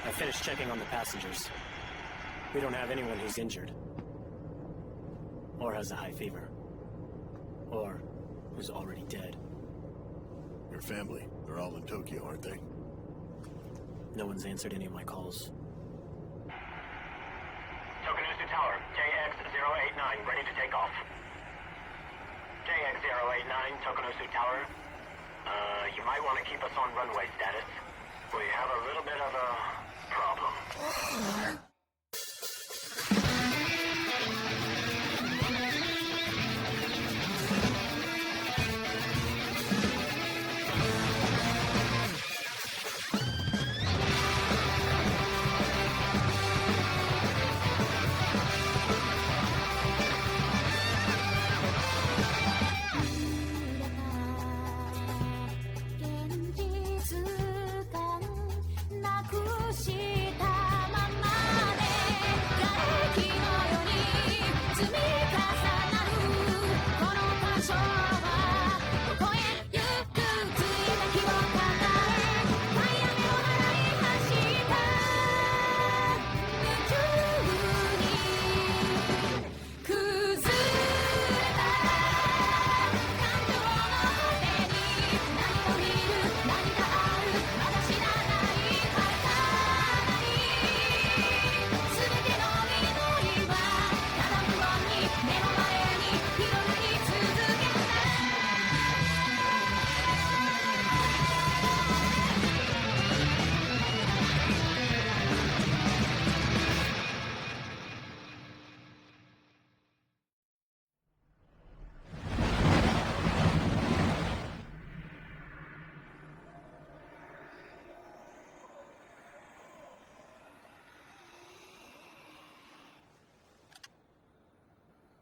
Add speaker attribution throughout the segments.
Speaker 1: I finished checking on the passengers. We don't have anyone who's injured. Or has a high fever. Or who's already dead.
Speaker 2: Your family, they're all in Tokyo, aren't they?
Speaker 1: No one's answered any of my calls.
Speaker 3: Tokunusu Tower, JX-089, ready to take off. JX-089, Tokunusu Tower. You might want to keep us on runway status. We have a little bit of a problem.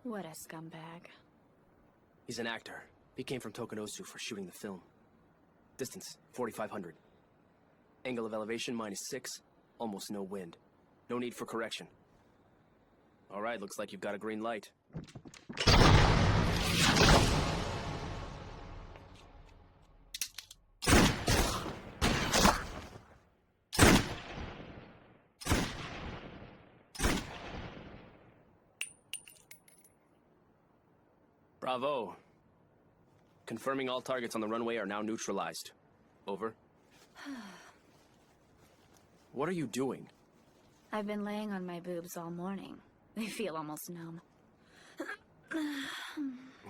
Speaker 4: What a scumbag.
Speaker 1: He's an actor. He came from Tokunosu for shooting the film. Distance, 4,500. Angle of elevation, -6. Almost no wind. No need for correction. All right, looks like you've got a green light. Bravo. Confirming all targets on the runway are now neutralized. Over. What are you doing?
Speaker 4: I've been laying on my boobs all morning. They feel almost numb.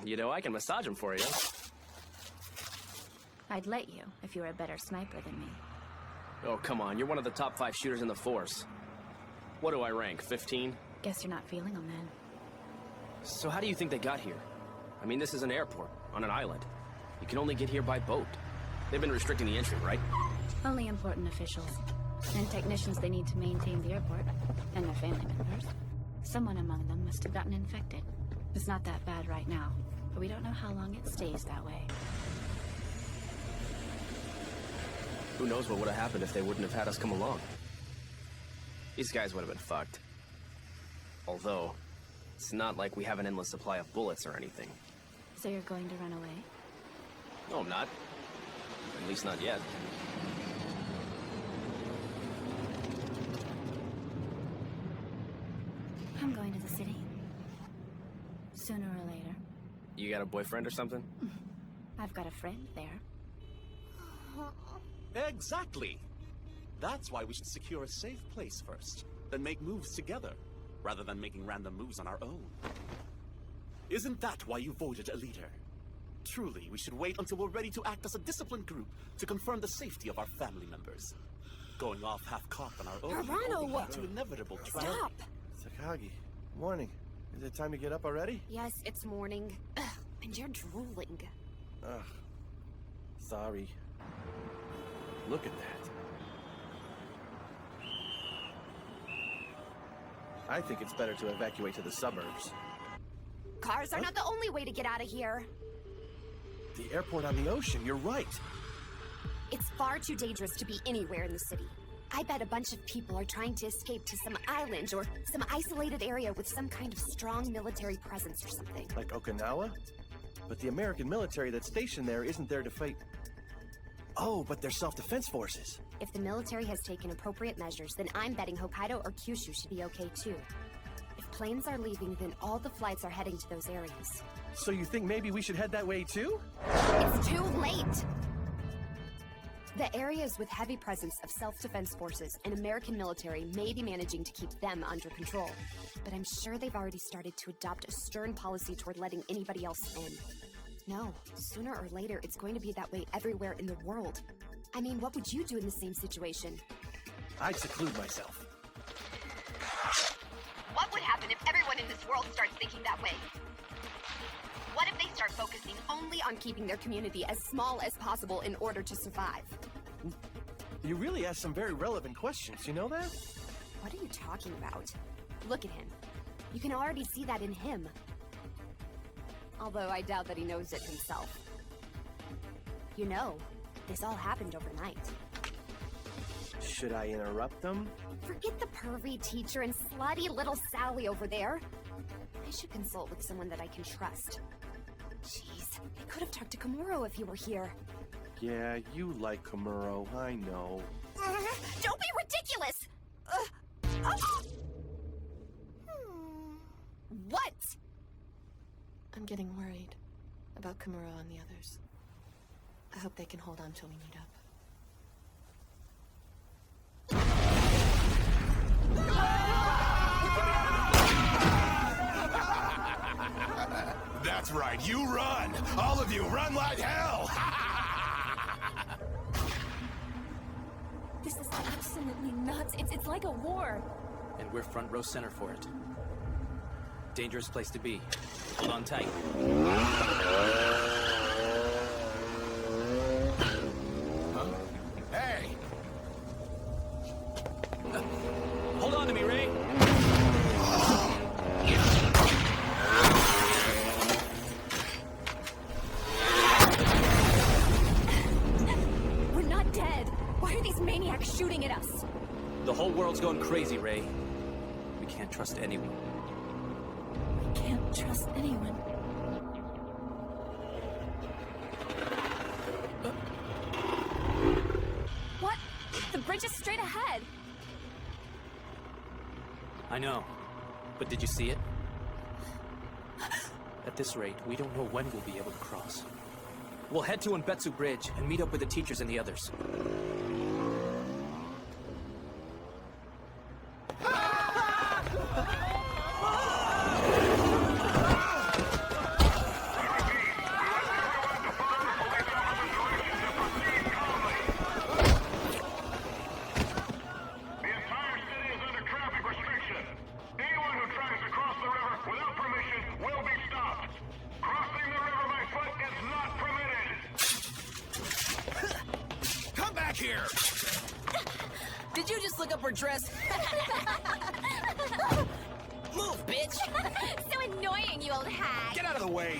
Speaker 1: You know, I can massage them for you.
Speaker 4: I'd let you if you were a better sniper than me.
Speaker 1: Oh, come on. You're one of the top 5 shooters in the force. What do I rank, 15?
Speaker 4: Guess you're not feeling them then.
Speaker 1: So how do you think they got here? I mean, this is an airport, on an island. You can only get here by boat. They've been restricting the entry, right?
Speaker 4: Only important officials. And technicians they need to maintain the airport. And their family members. Someone among them must have gotten infected. It's not that bad right now, but we don't know how long it stays that way.
Speaker 1: Who knows what would have happened if they wouldn't have had us come along. These guys would have been fucked. Although, it's not like we have an endless supply of bullets or anything.
Speaker 4: So you're going to run away?
Speaker 1: No, I'm not. At least not yet.
Speaker 4: I'm going to the city. Sooner or later.
Speaker 1: You got a boyfriend or something?
Speaker 4: I've got a friend there.
Speaker 5: Exactly. That's why we should secure a safe place first, then make moves together, rather than making random moves on our own. Isn't that why you voted a leader? Truly, we should wait until we're ready to act as a disciplined group to confirm the safety of our family members. Going off half-cocked on our own will lead to inevitable tragedy.
Speaker 6: Stop!
Speaker 7: Takagi, morning. Is it time to get up already?
Speaker 6: Yes, it's morning. Ugh, and you're drooling.
Speaker 7: Ugh. Sorry. Look at that. I think it's better to evacuate to the suburbs.
Speaker 6: Cars are not the only way to get out of here.
Speaker 7: The airport on the ocean, you're right.
Speaker 6: It's far too dangerous to be anywhere in the city. I bet a bunch of people are trying to escape to some island or some isolated area with some kind of strong military presence or something.
Speaker 7: Like Okinawa? But the American military that's stationed there isn't there to fight. Oh, but they're self-defense forces.
Speaker 6: If the military has taken appropriate measures, then I'm betting Hokkaido or Kyushu should be okay too. If planes are leaving, then all the flights are heading to those areas.
Speaker 7: So you think maybe we should head that way too?
Speaker 6: It's too late! The areas with heavy presence of self-defense forces and American military may be managing to keep them under control. But I'm sure they've already started to adopt a stern policy toward letting anybody else in. No, sooner or later it's going to be that way everywhere in the world. I mean, what would you do in the same situation?
Speaker 7: I'd seclude myself.
Speaker 6: What would happen if everyone in this world starts thinking that way? What if they start focusing only on keeping their community as small as possible in order to survive?
Speaker 7: You really asked some very relevant questions, you know that?
Speaker 6: What are you talking about? Look at him. You can already see that in him. Although I doubt that he knows it himself. You know, this all happened overnight.
Speaker 7: Should I interrupt them?
Speaker 6: Forget the pervy teacher and slutty little Sally over there. I should consult with someone that I can trust. Jeez, I could have talked to Komuro if he were here.
Speaker 7: Yeah, you like Komuro, I know.
Speaker 6: Don't be ridiculous! What?
Speaker 8: I'm getting worried about Komuro and the others. I hope they can hold on till we meet up.
Speaker 9: That's right, you run! All of you, run like hell!
Speaker 8: This is absolutely nuts. It's like a war.
Speaker 1: And we're front row center for it. Dangerous place to be. Hold on tight.
Speaker 9: Huh? Hey!
Speaker 1: Hold on to me, Ray.
Speaker 8: We're not dead. Why are these maniacs shooting at us?
Speaker 1: The whole world's going crazy, Ray. We can't trust anyone.
Speaker 8: We can't trust anyone. What? The bridge is straight ahead.
Speaker 1: I know. But did you see it? At this rate, we don't know when we'll be able to cross. We'll head to Onbetsu Bridge and meet up with the teachers and the others.
Speaker 9: Here!
Speaker 10: Did you just look up her dress? Move, bitch!
Speaker 6: So annoying, you old hag!
Speaker 9: Get out of the way!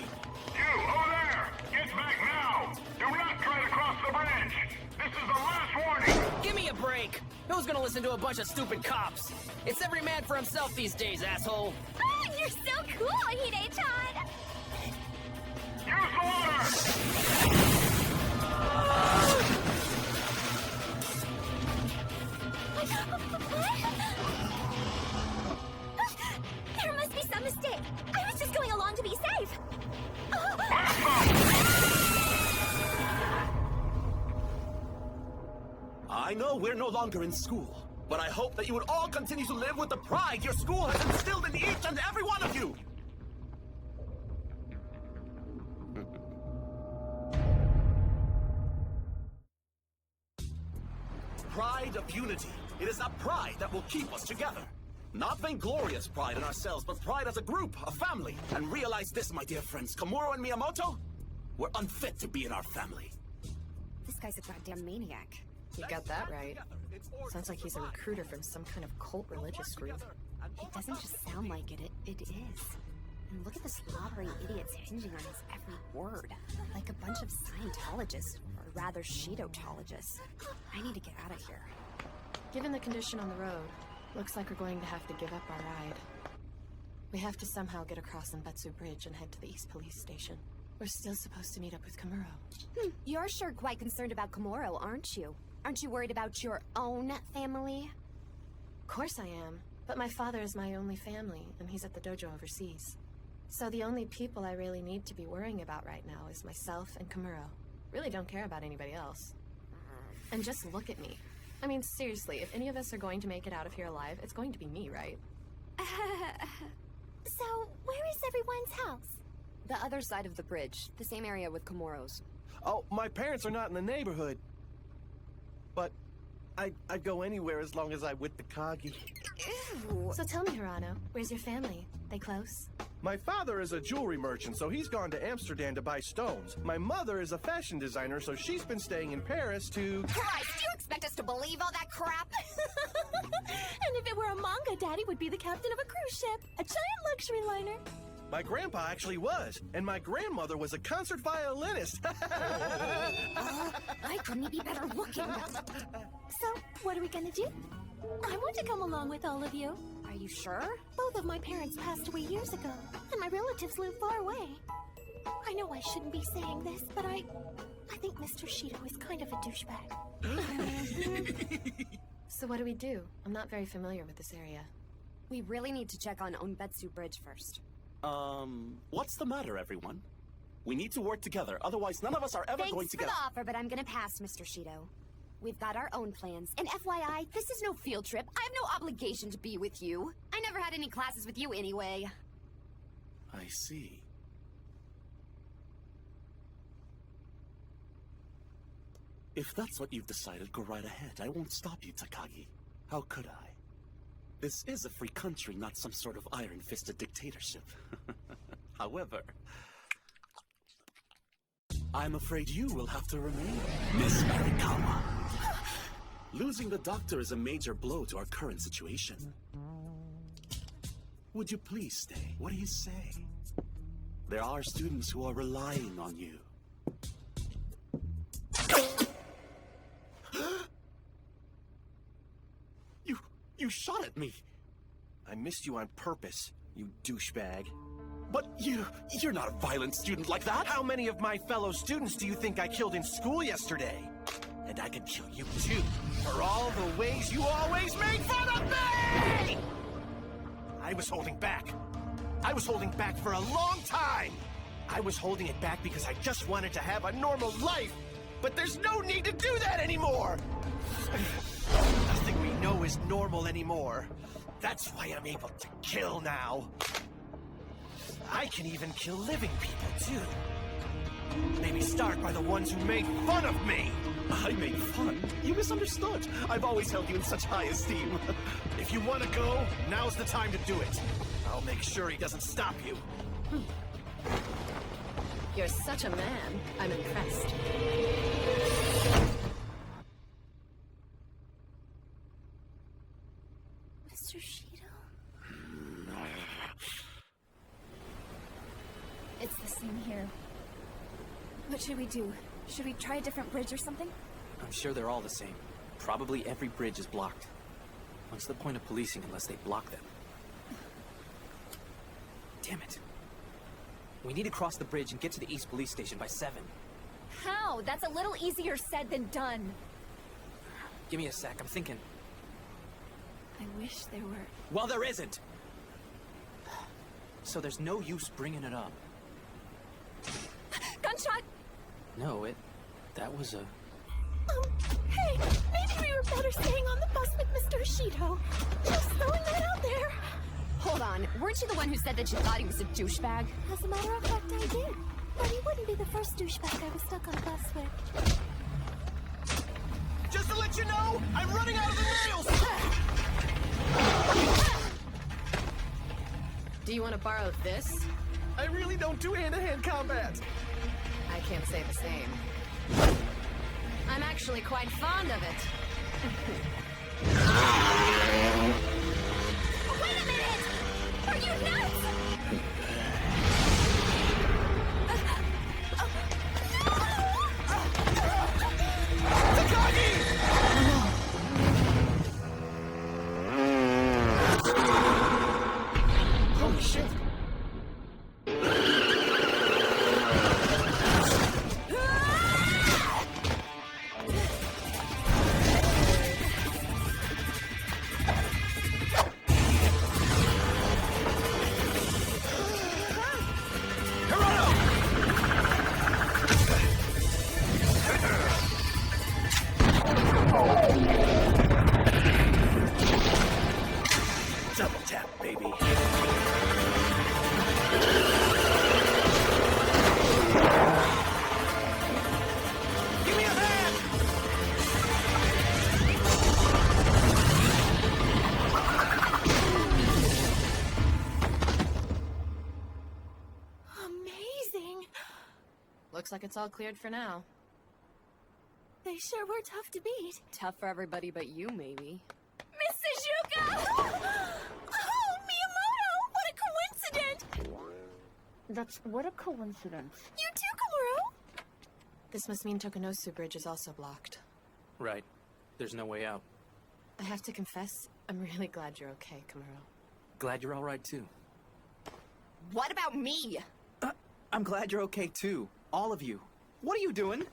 Speaker 3: You, over there! Get back now! Do not try to cross the bridge! This is the last warning!
Speaker 10: Give me a break! Who's gonna listen to a bunch of stupid cops? It's every man for himself these days, asshole!
Speaker 6: Oh, you're so cool, Hide-chan!
Speaker 3: Use the water!
Speaker 6: There must be some mistake. I was just going along to be safe.
Speaker 5: I know we're no longer in school, but I hope that you would all continue to live with the pride your school has instilled in each and every one of you! Pride of unity. It is that pride that will keep us together. Not vainglorious pride in ourselves, but pride as a group, a family. And realize this, my dear friends, Komuro and Miyamoto, we're unfit to be in our family.
Speaker 6: This guy's a goddamn maniac.
Speaker 8: You got that right. Sounds like he's a recruiter from some kind of cult religious group.
Speaker 6: It doesn't just sound like it, it is. And look at the slobbering idiots hinging on his every word. Like a bunch of Scientologists, or rather Shidotologists. I need to get out of here.
Speaker 8: Given the condition on the road, looks like we're going to have to give up our ride. We have to somehow get across Onbetsu Bridge and head to the East Police Station. We're still supposed to meet up with Komuro.
Speaker 6: You're sure quite concerned about Komuro, aren't you? Aren't you worried about your own family?
Speaker 8: Of course I am. But my father is my only family, and he's at the dojo overseas. So the only people I really need to be worrying about right now is myself and Komuro. Really don't care about anybody else. And just look at me. I mean, seriously, if any of us are going to make it out of here alive, it's going to be me, right?
Speaker 6: So, where is everyone's house? The other side of the bridge, the same area with Komuro's.
Speaker 7: Oh, my parents are not in the neighborhood. But I'd go anywhere as long as I'm with Takagi.
Speaker 6: Ew.
Speaker 8: So tell me, Hirano, where's your family? They close?
Speaker 7: My father is a jewelry merchant, so he's gone to Amsterdam to buy stones. My mother is a fashion designer, so she's been staying in Paris to...
Speaker 6: Christ, do you expect us to believe all that crap?
Speaker 8: And if it were a manga, Daddy would be the captain of a cruise ship, a giant luxury liner.
Speaker 7: My grandpa actually was, and my grandmother was a concert violinist.
Speaker 6: I couldn't be better looking.
Speaker 8: So, what are we gonna do? I want to come along with all of you.
Speaker 6: Are you sure?
Speaker 8: Both of my parents passed away years ago, and my relatives live far away. I know I shouldn't be saying this, but I think Mr. Shido is kind of a douchebag. So what do we do? I'm not very familiar with this area.
Speaker 6: We really need to check on Onbetsu Bridge first.
Speaker 5: What's the matter, everyone? We need to work together, otherwise none of us are ever going to get...
Speaker 6: Thanks for the offer, but I'm gonna pass, Mr. Shido. We've got our own plans, and FYI, this is no field trip. I have no obligation to be with you. I never had any classes with you anyway.
Speaker 5: I see. If that's what you've decided, go right ahead. I won't stop you, Takagi. How could I? This is a free country, not some sort of iron-fisted dictatorship. However, I'm afraid you will have to remain, Miss Arikawa. Losing the doctor is a major blow to our current situation. Would you please stay? What do you say? There are students who are relying on you. You shot at me!
Speaker 7: I missed you on purpose, you douchebag.
Speaker 5: But you're not a violent student like that!
Speaker 7: How many of my fellow students do you think I killed in school yesterday? And I could kill you too, for all the ways you always make fun of me! I was holding back. I was holding back for a long time! I was holding it back because I just wanted to have a normal life! But there's no need to do that anymore! Nothing we know is normal anymore. That's why I'm able to kill now. I can even kill living people, too. Maybe start by the ones who made fun of me.
Speaker 5: I made fun? You misunderstood. I've always held you in such high esteem.
Speaker 7: If you want to go, now's the time to do it. I'll make sure he doesn't stop you.
Speaker 8: You're such a man. I'm impressed.
Speaker 6: Mr. Shido? It's the same here. What should we do? Should we try a different bridge or something?
Speaker 1: I'm sure they're all the same. Probably every bridge is blocked. What's the point of policing unless they block them? Damn it. We need to cross the bridge and get to the East Police Station by 7.
Speaker 6: How? That's a little easier said than done.
Speaker 1: Give me a sec, I'm thinking.
Speaker 6: I wish there were...
Speaker 1: Well, there isn't! So there's no use bringing it up.
Speaker 6: Gunshot!
Speaker 1: No, that was a...
Speaker 8: Hey, maybe we were better staying on the bus with Mr. Shido. Just throwing that out there.
Speaker 6: Hold on, weren't you the one who said that you thought he was a douchebag?
Speaker 8: As a matter of fact, I did. But he wouldn't be the first douchebag I was stuck on a bus with.
Speaker 7: Just to let you know, I'm running out of the nails!
Speaker 8: Do you want to borrow this?
Speaker 7: I really don't do hand-to-hand combat.
Speaker 8: I can't say the same. I'm actually quite fond of it.
Speaker 6: Wait a minute! Are you nuts?
Speaker 7: Takagi! Holy shit! Double tap, baby. Give me a hand!
Speaker 8: Amazing! Looks like it's all cleared for now.
Speaker 6: They sure were tough to beat.
Speaker 11: Tough for everybody but you, maybe.
Speaker 6: Miss Shizuka! Oh, Miyamoto! What a coincidence!
Speaker 11: That's what a coincidence.
Speaker 6: You too, Komuro?
Speaker 8: This must mean Tokunosu Bridge is also blocked.
Speaker 1: Right. There's no way out.
Speaker 8: I have to confess, I'm really glad you're okay, Komuro.
Speaker 1: Glad you're all right, too.
Speaker 11: What about me?
Speaker 10: I'm glad you're okay, too. All of you. What are you doing?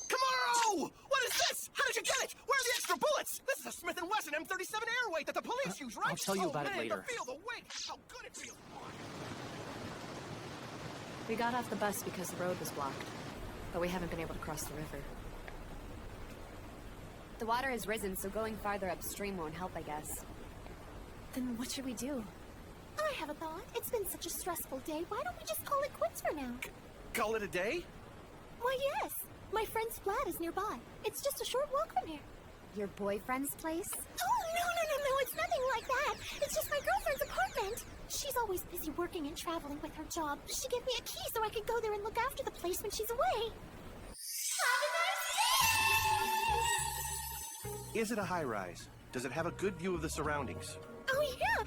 Speaker 7: Komuro! What is this? How did you get it? Where are the extra bullets? This is a Smith & Wesson M37 airweight that the police use, right?
Speaker 1: I'll tell you about it later.
Speaker 7: Feel the weight. How good it feels.
Speaker 8: We got off the bus because the road was blocked, but we haven't been able to cross the river.
Speaker 6: The water has risen, so going farther upstream won't help, I guess.
Speaker 8: Then what should we do?
Speaker 6: I have a thought. It's been such a stressful day. Why don't we just call it quits for now?
Speaker 7: Call it a day?
Speaker 6: Why, yes. My friend's flat is nearby. It's just a short walk from here. Your boyfriend's place? Oh, no, it's nothing like that. It's just my girlfriend's apartment. She's always busy working and traveling with her job. She gave me a key so I could go there and look after the place when she's away.
Speaker 7: Is it a high-rise? Does it have a good view of the surroundings?
Speaker 6: Oh, yeah.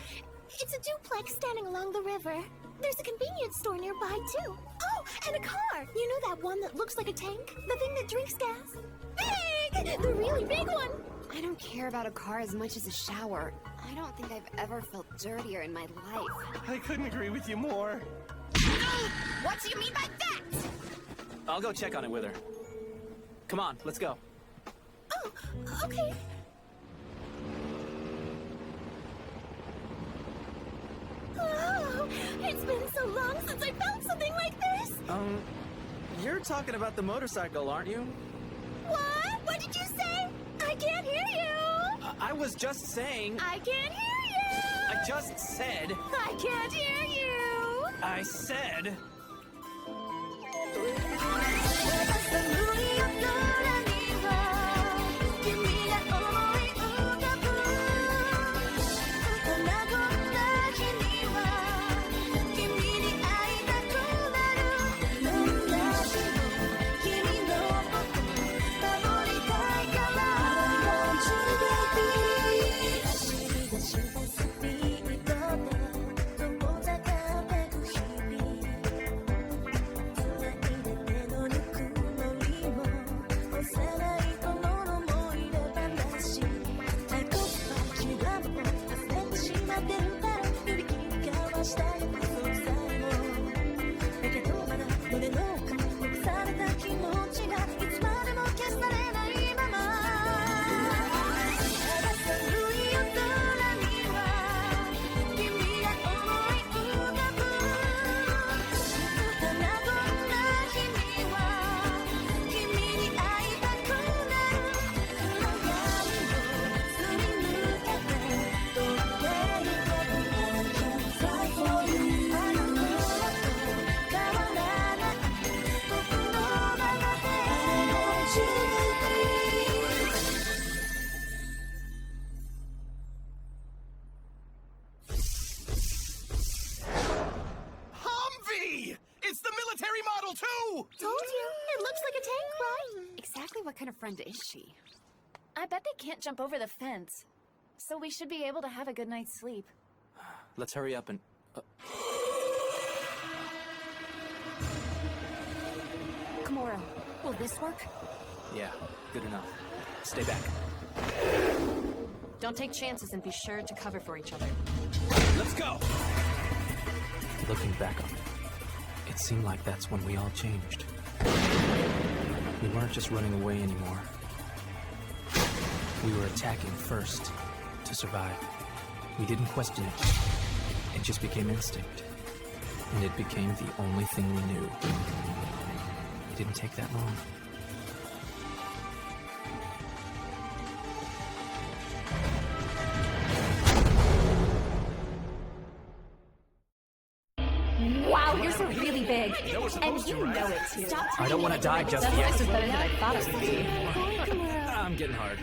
Speaker 6: It's a duplex standing along the river. There's a convenience store nearby, too. Oh, and a car. You know that one that looks like a tank? The thing that drinks gas? Big! The really big one.
Speaker 11: I don't care about a car as much as a shower. I don't think I've ever felt dirtier in my life.
Speaker 7: I couldn't agree with you more.
Speaker 11: What do you mean by that?
Speaker 10: I'll go check on it with her. Come on, let's go.
Speaker 6: Oh, okay. Oh, it's been so long since I felt something like this.
Speaker 10: You're talking about the motorcycle, aren't you?
Speaker 6: What? What did you say? I can't hear you.
Speaker 10: I was just saying...
Speaker 6: I can't hear you.
Speaker 10: I just said...
Speaker 6: I can't hear you.
Speaker 10: I said...
Speaker 11: What kind of friend is she?
Speaker 8: I bet they can't jump over the fence. So we should be able to have a good night's sleep.
Speaker 1: Let's hurry up and...
Speaker 6: Komuro, will this work?
Speaker 1: Yeah, good enough. Stay back.
Speaker 8: Don't take chances and be sure to cover for each other.
Speaker 1: Let's go! Looking back on it, it seemed like that's when we all changed. We weren't just running away anymore. We were attacking first, to survive. We didn't question it. It just became instinct. And it became the only thing we knew. It didn't take that long.
Speaker 12: big. And you know it too.
Speaker 10: I don't want to die just
Speaker 12: That
Speaker 10: yet.
Speaker 12: voice was better than I thought it would be.
Speaker 10: I'm getting hard.